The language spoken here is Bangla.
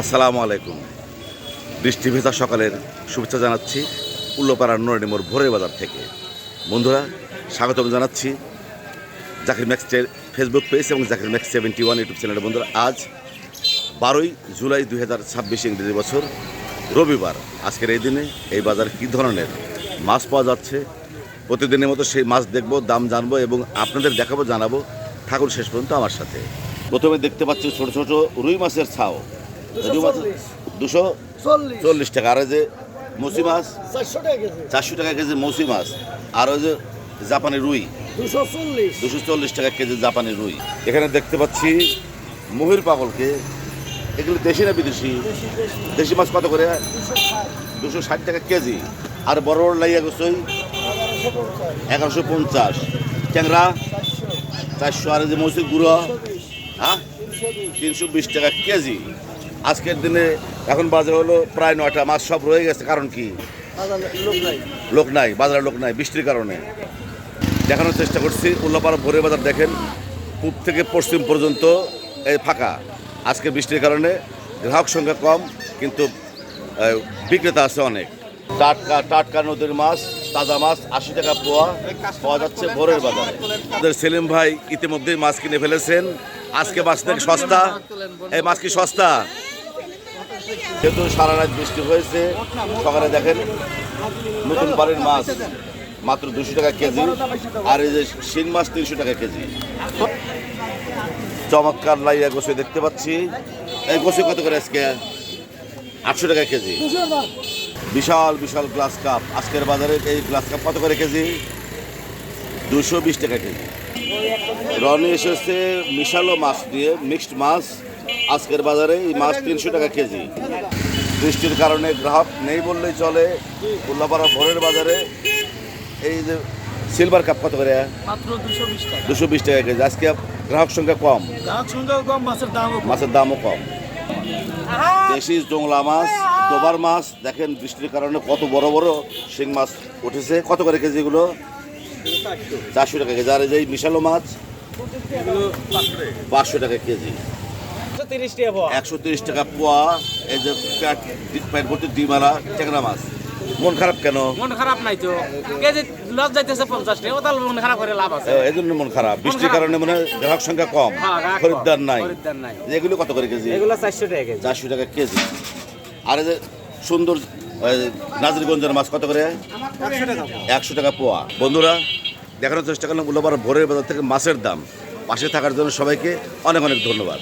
আসসালামু আলাইকুম। বৃষ্টি ভেজা সকালের শুভেচ্ছা জানাচ্ছি উল্লোপাড়ার নুরানি মোড় ভোরের বাজার থেকে। বন্ধুরা, স্বাগতম জানাচ্ছি জাকির ম্যাক্সের ফেসবুক পেজ এবং জাকির ম্যাক্স 71 ইউটিউব চ্যানেলের। বন্ধুরা, আজ 12ই জুলাই 2026 ইংরেজি বছর, রবিবার। আজকের এই দিনে এই বাজারে কী ধরনের মাছ পাওয়া যাচ্ছে, প্রতিদিনের মতো সেই মাছ দেখব, দাম জানবো এবং আপনাদের দেখাবো, জানাবো। থাকুন শেষ পর্যন্ত আমার সাথে। প্রথমে দেখতে পাচ্ছি ছোট ছোট রুই মাছের ছাও, 240 টাকা। আর ওই যে মৌসি মাছ 400 টাকা কেজি মৌসি মাছ। আর ওই যে জাপানি রুই 240 টাকা কেজি জাপানি রুই। এখানে দেখতে পাচ্ছি মহির পাগলকে। এগুলো দেশি না বিদেশি? দেশি মাছ কত করে? 260 টাকা কেজি। আর বড় বড় লাইয়া গোসই 1150। ট্যাংরা 400। আর যে মৌসির গুঁড়ো 320 টাকা কেজি। আজকের দিনে এখন বাজার হলো প্রায় 9টা, মাছ সব রয়ে গেছে। কারণ কি? লোক নাই, বাজারে লোক নাই বৃষ্টির কারণে। দেখানোর চেষ্টা করছি উল্লাপাড়া ভোরের বাজার। দেখেন, পূব থেকে পশ্চিম পর্যন্ত এই ফাঁকা। আজকে বৃষ্টির কারণে গ্রাহক সংখ্যা কম, কিন্তু বিক্রেতা আছে অনেক। টাটকা টাটকা নদীর মাছ, তাজা মাছ 80 টাকা পোয়া পাওয়া যাচ্ছে ভোরের বাজারে। আমাদের সেলিম ভাই ইতিমধ্যেই মাছ কিনে ফেলেছেন। আজকে মাছ থেকে সস্তা। এই মাছ কি সস্তা? যেহেতু সারা রাত বৃষ্টি হয়েছে, সকালে দেখেন নতুন বাড়ির মাছ মাত্র 200 টাকা কেজি। আর এই যে শিং মাছ 300 টাকা কেজি। চমৎকার লাইয়া গোসে দেখতে পাচ্ছি। এই গোসে কত করে আজকে? 800 টাকা কেজি। বিশাল বিশাল গ্লাস কাপ আজকের বাজারে। এই গ্লাস কাপ কত করে কেজি? 220 টাকা কেজি। রনি এসেছে মিশালো মাছ দিয়ে, মিক্সড মাছ। আজকের বাজারে এই মাছ 300 টাকা কেজি। বৃষ্টির কারণে গ্রাহক নেই বললেই চলে উল্লাপাড়া ভোরের বাজারে। এই যে সিলভার কাপ কত করে? মাত্র 220 টাকা কেজি। আজকে গ্রাহক সংখ্যা কম, মাছের দামও কম। দেশি জংলা মাছ, দোবার মাছ দেখেন বৃষ্টির কারণে কত বড় বড় শিং মাছ উঠেছে। কত করে কেজি এগুলো? 400 টাকা কেজি। আর এই যে মিশালো মাছ 500 টাকা কেজি। 130 টাকা পোয়া। এই যে প্যাট ভর্তি ডিমারা ট্যাংরা মাছ। মন খারাপ কেন? মন খারাপ নাই তো, কেজি লস যাইতেছে 50 টাকা, ওতাল মন খারাপ করে লাভ আছে। এই জন্য মন খারাপ, বৃষ্টির কারণে মনে হয় গ্রাহক সংখ্যা কম, খরিদ্দার নাই। এগুলো কত করে কেজি? এগুলো 400 টাকা কেজি। 400 টাকা কেজি। আর এই যে সুন্দর নাজিরগঞ্জের মাছ কত করে? 100 টাকা পোয়া। বন্ধুরা, দেখানোর চেষ্টা করলাম উল্লাপাড়া ভোরের বাজার থেকে মাছের দাম। পাশে থাকার জন্য সবাইকে অনেক অনেক ধন্যবাদ।